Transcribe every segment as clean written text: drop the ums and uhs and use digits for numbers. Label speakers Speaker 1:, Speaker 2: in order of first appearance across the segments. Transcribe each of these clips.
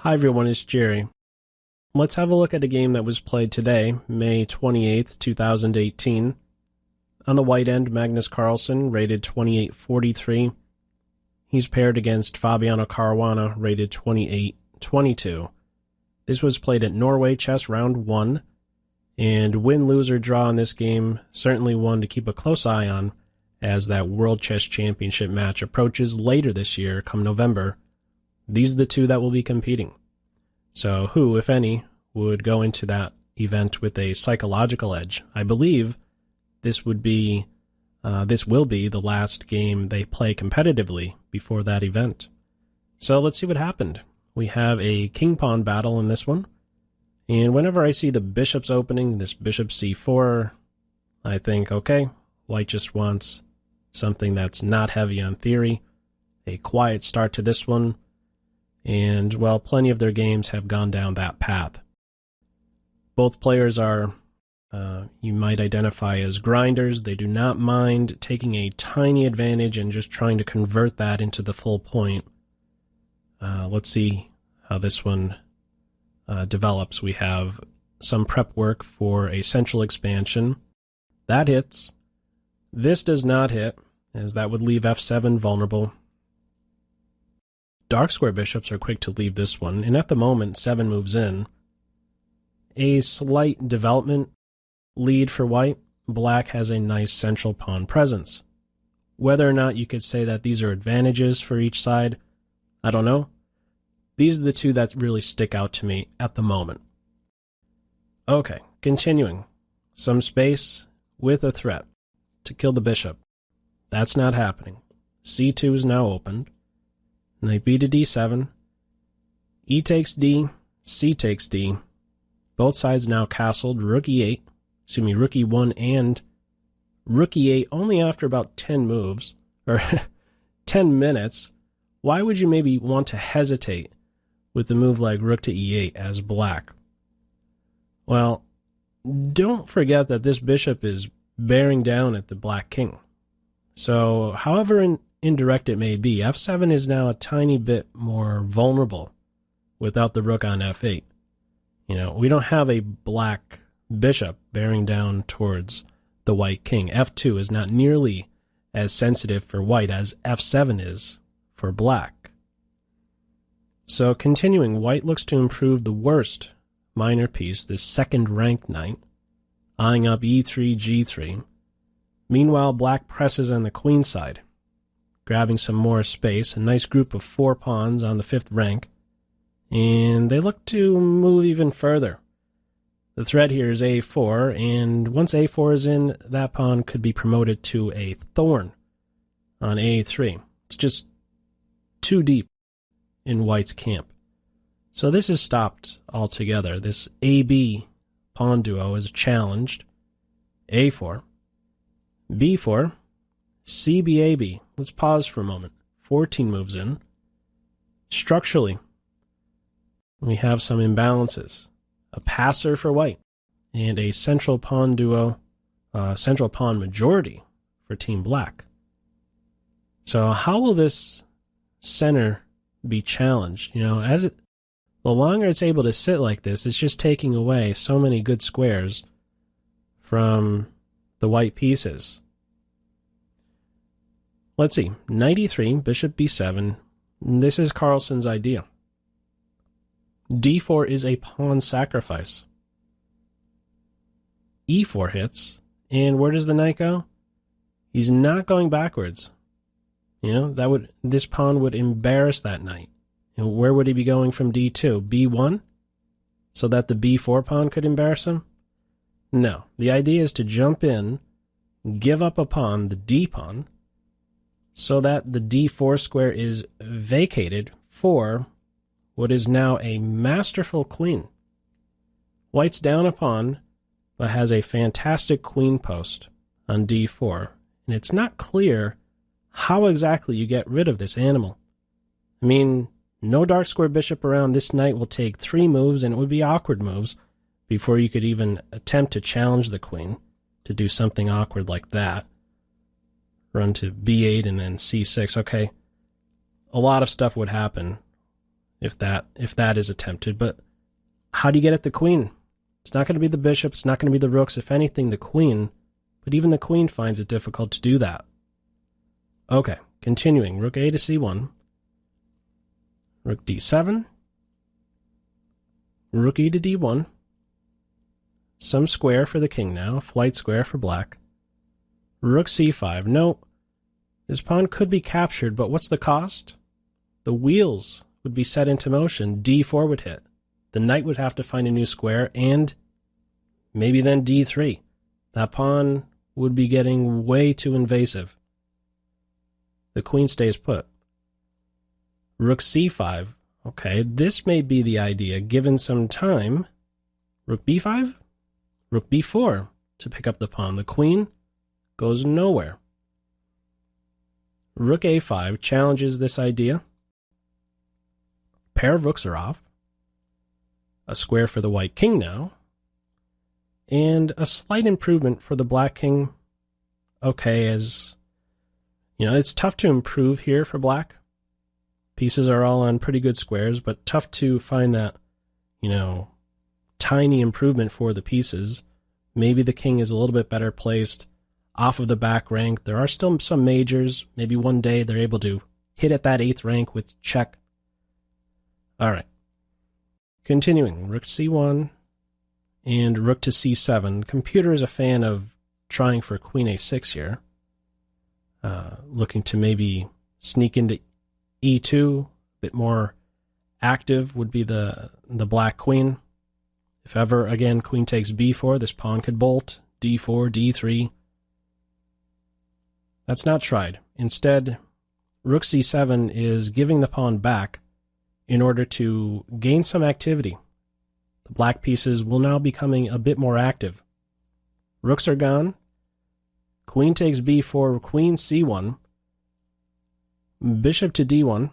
Speaker 1: Hi everyone, it's Jerry. Let's have a look at a game that was played today, May 28th, 2018. On the white end, Magnus Carlsen, rated 2843. He's paired against Fabiano Caruana, rated 2822. This was played at Norway Chess Round 1, and win, lose, or draw in this game, certainly one to keep a close eye on, as that World Chess Championship match approaches later this year, come November. These are the two that will be competing. So who, if any, would go into that event with a psychological edge? I believe this will be the last game they play competitively before that event. So let's see what happened. We have a king-pawn battle in this one. And whenever I see the bishops opening, this bishop c4, I think, okay, white just wants something that's not heavy on theory. A quiet start to this one. And, well, plenty of their games have gone down that path. Both players are, you might identify as grinders. They do not mind taking a tiny advantage and just trying to convert that into the full point. Let's see how this one develops. We have some prep work for a central expansion. That hits. This does not hit, as that would leave f7 vulnerable. Dark square bishops are quick to leave this one, and at the moment, 7 moves in. A slight development lead for white. Black has a nice central pawn presence. Whether or not you could say that these are advantages for each side, I don't know. These are the two that really stick out to me at the moment. Okay, continuing. Some space with a threat to kill the bishop. That's not happening. c2 is now opened. Knight b to d7, e takes d, c takes d. Both sides now castled, rook e8, rook e1 and rook e8 only after about 10 moves, or 10 minutes. Why would you maybe want to hesitate with a move like rook to e8 as black? Well, don't forget that this bishop is bearing down at the black king. So, however indirect it may be, f7 is now a tiny bit more vulnerable without the rook on f8. You know, we don't have a black bishop bearing down towards the white king. f2 is not nearly as sensitive for white as f7 is for black. So continuing, white looks to improve the worst minor piece, this second ranked knight, eyeing up e3, g3. Meanwhile, black presses on the queen side, grabbing some more space, a nice group of 4 pawns on the 5th rank, and they look to move even further. The threat here is a4, and once a4 is in, that pawn could be promoted to a thorn on a3. It's just too deep in white's camp. So this is stopped altogether. This AB pawn duo is challenged. a4, b4, cbab. Let's pause for a moment. 14 moves in. Structurally, we have some imbalances. A passer for white, and a central pawn duo, central pawn majority for Team Black. So how will this center be challenged? You know, the longer it's able to sit like this, it's just taking away so many good squares from the white pieces. Let's see, knight e3, bishop b7. This is Carlsen's idea. d4 is a pawn sacrifice. e4 hits, and where does the knight go? He's not going backwards. You know, this pawn would embarrass that knight. And where would he be going from d2? b1? So that the b4 pawn could embarrass him? No, the idea is to jump in, give up a pawn, the d pawn, so that the d4 square is vacated for what is now a masterful queen. White's down a pawn, but has a fantastic queen post on d4, and it's not clear how exactly you get rid of this animal. I mean, no dark square bishop around, this knight will take 3 moves, and it would be awkward moves before you could even attempt to challenge the queen to do something awkward like that. Run to b8 and then c6. Okay, a lot of stuff would happen if that is attempted. But how do you get at the queen? It's not going to be the bishop, it's not going to be the rooks, if anything, the queen. But even the queen finds it difficult to do that. Okay, continuing. Rook A to C1. Rook D7. Rook E to D1. Some square for the king now, flight square for black. Rook C5. No, this pawn could be captured, but what's the cost? The wheels would be set into motion. D4 would hit. The knight would have to find a new square, and maybe then D3. That pawn would be getting way too invasive. The queen stays put. Rook C5. Okay, this may be the idea, given some time. Rook B5? Rook B4 to pick up the pawn. The queen goes nowhere. Rook A5 challenges this idea. Pair of rooks are off. A square for the white king now. And a slight improvement for the black king. Okay, as you know, it's tough to improve here for black. Pieces are all on pretty good squares, but tough to find that, you know, tiny improvement for the pieces. Maybe the king is a little bit better placed off of the back rank. There are still some majors. Maybe one day they're able to hit at that 8th rank with check. All right. Continuing, rook c1 and rook to c7. Computer is a fan of trying for queen a6 here. Looking to maybe sneak into e2. A bit more active would be the black queen. If ever, again, queen takes b4, this pawn could bolt. d4, d3. That's not tried. Instead, rook c7 is giving the pawn back in order to gain some activity. The black pieces will now becoming a bit more active. Rooks are gone. Queen takes b4, queen c1. Bishop to d1.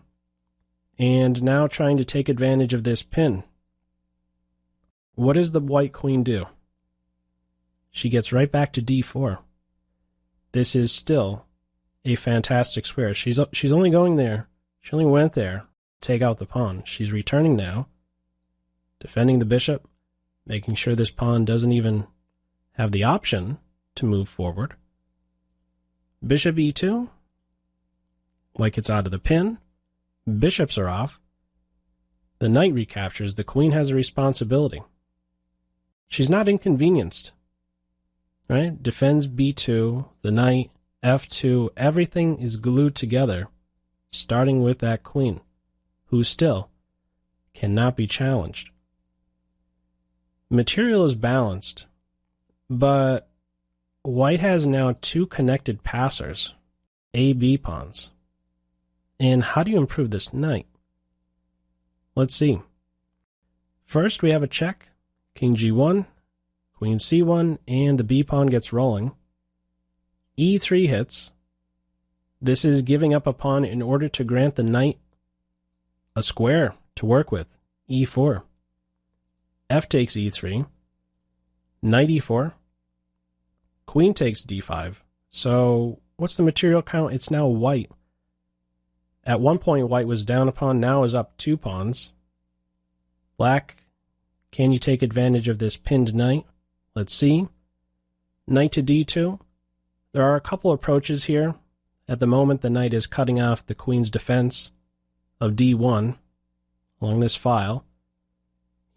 Speaker 1: And now trying to take advantage of this pin. What does the white queen do? She gets right back to d4. This is still a fantastic square. She's only going there. She only went there to take out the pawn. She's returning now, defending the bishop, making sure this pawn doesn't even have the option to move forward. Bishop e2. White gets out of the pin. Bishops are off. The knight recaptures. The queen has a responsibility. She's not inconvenienced. Right? Defends b2, the knight, f2, everything is glued together, starting with that queen, who still cannot be challenged. Material is balanced, but white has now two connected passers, A-B pawns. And how do you improve this knight? Let's see. First, we have a check, king g1, queen c1, and the b pawn gets rolling. e3 hits. This is giving up a pawn in order to grant the knight a square to work with. e4. F takes e3. Knight e4. Queen takes d5. So what's the material count? It's now white. At one point, white was down a pawn, now is up 2 pawns. Black, can you take advantage of this pinned knight? Let's see. Knight to d2. There are a couple approaches here. At the moment, the knight is cutting off the queen's defense of d1 along this file.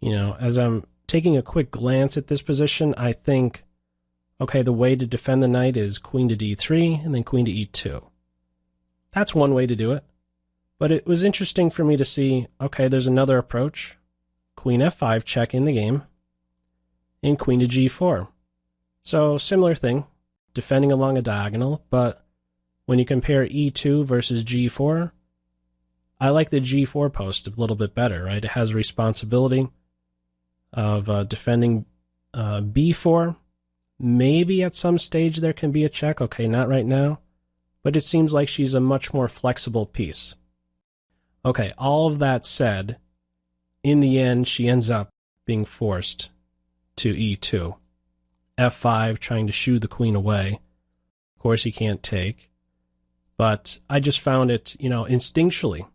Speaker 1: You know, as I'm taking a quick glance at this position, I think, okay, the way to defend the knight is queen to d3 and then queen to e2. That's one way to do it. But it was interesting for me to see, okay, there's another approach. Queen f5 check in the game. And queen to g4. So, similar thing, defending along a diagonal, but when you compare e2 versus g4, I like the g4 post a little bit better, right? It has a responsibility of defending b4. Maybe at some stage there can be a check. Okay, not right now. But it seems like she's a much more flexible piece. Okay, all of that said, in the end, she ends up being forced to e2. f5, trying to shoo the queen away. Of course, he can't take. But I just found it, you know, instinctually,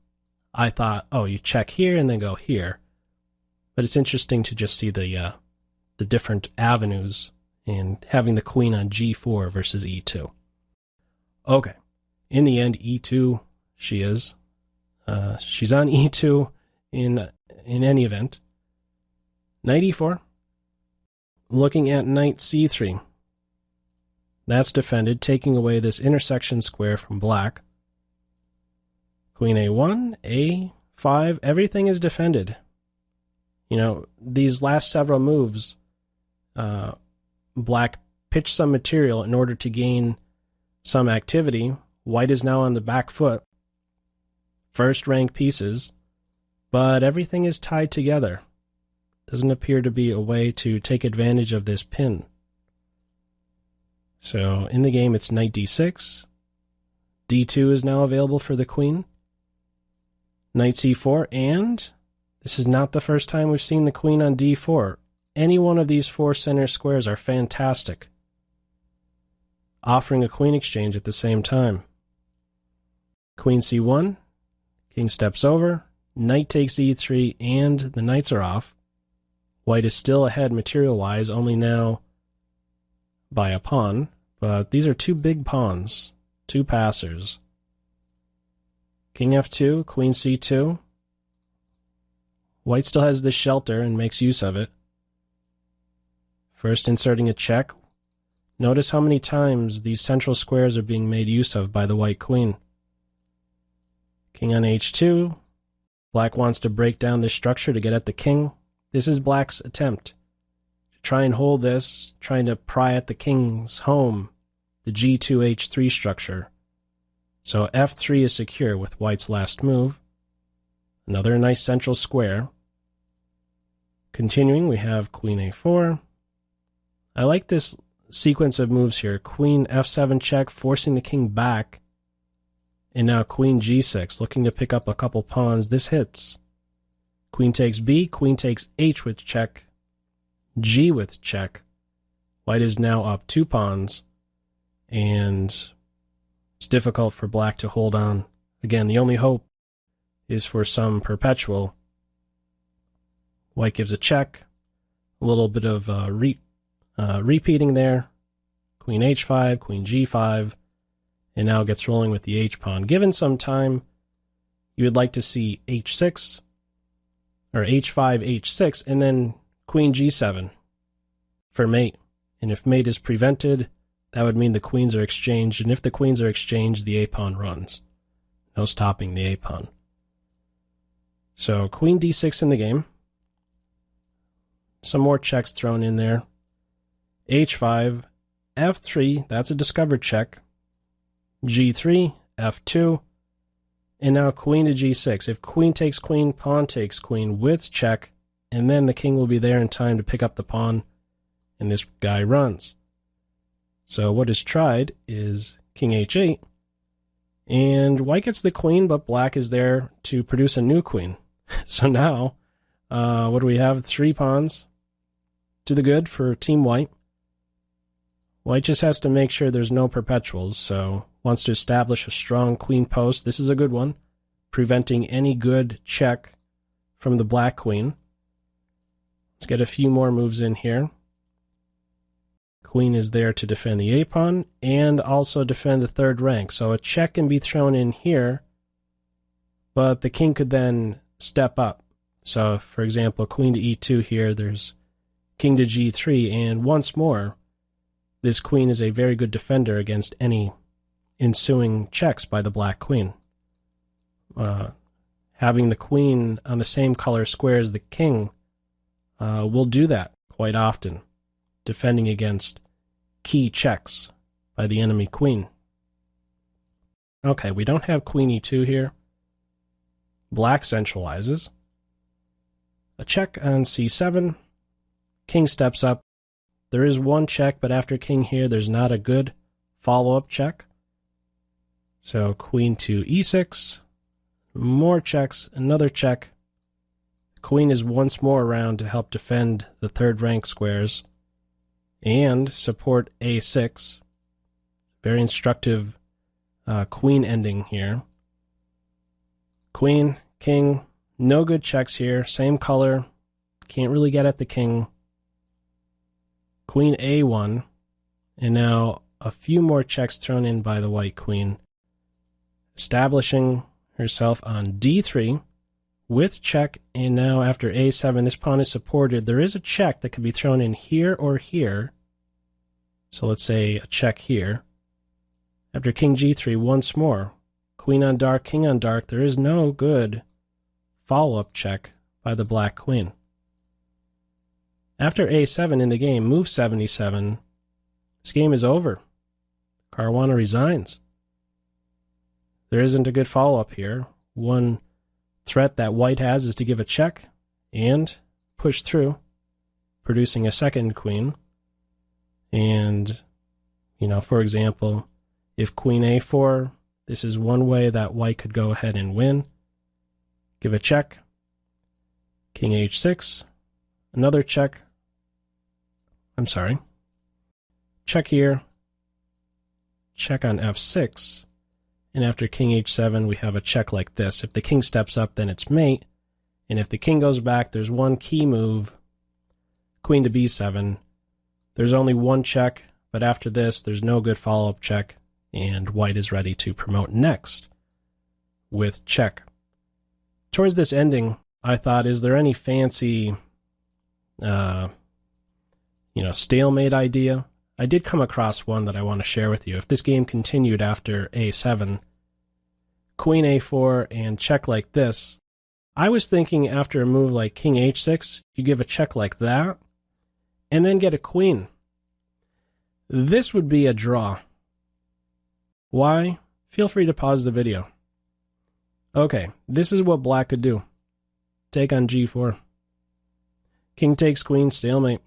Speaker 1: I thought, oh, you check here and then go here. But it's interesting to just see the different avenues and having the queen on g4 versus e2. Okay, in the end, e2 she is. She's on e2 in any event. Knight e4. Looking at knight c3. That's defended, taking away this intersection square from black. Queen a1, a5, everything is defended. You know, these last several moves, black pitched some material in order to gain some activity. White is now on the back foot. First rank pieces, but everything is tied together. Doesn't appear to be a way to take advantage of this pin. So in the game it's knight d6. d2 is now available for the queen. Knight c4, and this is not the first time we've seen the queen on d4. Any one of these four center squares are fantastic, offering a queen exchange at the same time. Queen c1, king steps over, knight takes e3, and the knights are off. White is still ahead material-wise, only now by a pawn, but these are two big pawns, two passers. King f2, queen c2. White still has this shelter and makes use of it. First inserting a check. Notice how many times these central squares are being made use of by the white queen. King on h2. Black wants to break down this structure to get at the king. This is black's attempt to try and hold this, trying to pry at the king's home, the g2h3 structure. So f3 is secure with white's last move. Another nice central square. Continuing, we have queen a4. I like this sequence of moves here. Queen f7 check, forcing the king back. And now queen g6, looking to pick up a couple pawns. This hits. Queen takes b, queen takes h with check, g with check. White is now up 2 pawns, and it's difficult for black to hold on. Again, the only hope is for some perpetual. White gives a check, a little bit of repeating there. Queen h5, queen g5, and now gets rolling with the h-pawn. Given some time, you would like to see h6, or h5, h6, and then queen g7 for mate. And if mate is prevented, that would mean the queens are exchanged, and if the queens are exchanged, the a-pawn runs. No stopping the a-pawn. So queen d6 in the game. Some more checks thrown in there. h5, f3, that's a discovered check. g3, f2, and now queen to g6. If queen takes queen, pawn takes queen with check, and then the king will be there in time to pick up the pawn, and this guy runs. So what is tried is king h8, and white gets the queen, but black is there to produce a new queen. So now, what do we have? 3 pawns to the good for Team White. White just has to make sure there's no perpetuals, so wants to establish a strong queen post. This is a good one, preventing any good check from the black queen. Let's get a few more moves in here. Queen is there to defend the a-pawn and also defend the third rank. So a check can be thrown in here, but the king could then step up. So, for example, queen to e2 here, there's king to g3, and once more, this queen is a very good defender against any ensuing checks by the black queen. Having the queen on the same color square as the king will do that quite often, defending against key checks by the enemy queen. Okay, we don't have queen e2 here. Black centralizes. A check on c7. King steps up. There is one check, but after king here, there's not a good follow-up check. So queen to e6. More checks, another check. Queen is once more around to help defend the third rank squares and support a6. Very instructive queen ending here. Queen, king. No good checks here. Same color. Can't really get at the king. Queen A1. And now a few more checks thrown in by the white queen, establishing herself on D3 with check. And now after A7, this pawn is supported. There is a check that could be thrown in here or here. So let's say a check here. After king G3, once more. Queen on dark, king on dark. There is no good follow-up check by the black queen. After A7 in the game, move 77. This game is over. Caruana resigns. There isn't a good follow-up here. One threat that white has is to give a check and push through, producing a second queen. And, for example, if queen A4, this is one way that white could go ahead and win. Give a check. King H6. Another check. Check here. Check on F6. And after king H7, we have a check like this. If the king steps up, then it's mate. And if the king goes back, there's one key move. Queen to B7. There's only one check, but after this, there's no good follow-up check. And white is ready to promote next with check. Towards this ending, I thought, is there any fancy, stalemate idea? I did come across one that I want to share with you. If this game continued after A7, Queen A4 and check like this, I was thinking after a move like King H6, you give a check like that, and then get a queen. This would be a draw. Why? Feel free to pause the video. Okay, this is what black could do. Take on G4. King takes queen, stalemate.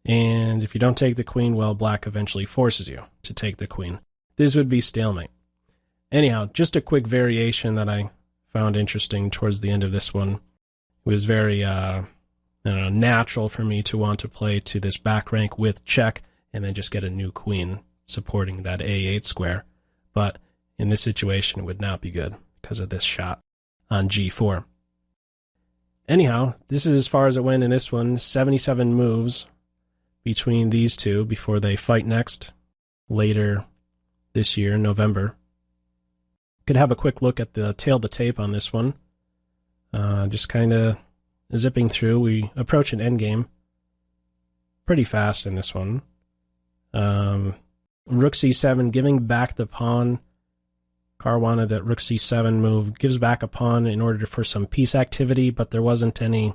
Speaker 1: And if you don't take the queen, well, black eventually forces you to take the queen. This would be stalemate. Anyhow, just a quick variation that I found interesting towards the end of this one. It was very natural for me to want to play to this back rank with check and then just get a new queen supporting that A8 square. But in this situation, it would not be good because of this shot on G4. Anyhow, this is as far as it went in this one. 77 moves between these two before they fight next later this year, November. Could have a quick look at the tail of the tape on this one. Just kind of zipping through. We approach an endgame pretty fast in this one. Rook C7, giving back the pawn. Caruana, that Rook C7 move, gives back a pawn in order for some piece activity, but there wasn't anything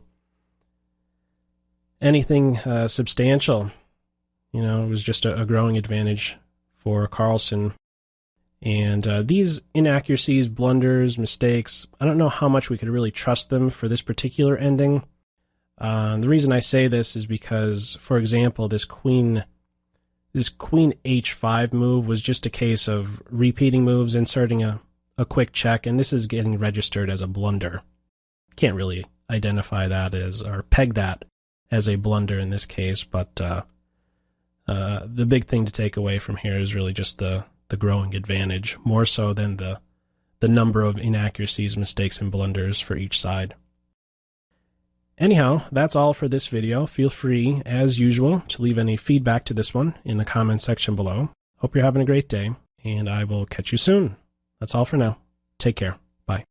Speaker 1: substantial. It was just a growing advantage for Carlsen. And these inaccuracies, blunders, mistakes, I don't know how much we could really trust them for this particular ending. The reason I say this is because, for example, this queen H5 move was just a case of repeating moves, inserting a quick check, and this is getting registered as a blunder. Can't really identify that as, or peg that as a blunder in this case, but the big thing to take away from here is really just the growing advantage, more so than the number of inaccuracies, mistakes, and blunders for each side. Anyhow, that's all for this video. Feel free, as usual, to leave any feedback to this one in the comments section below. Hope you're having a great day, and I will catch you soon. That's all for now. Take care. Bye.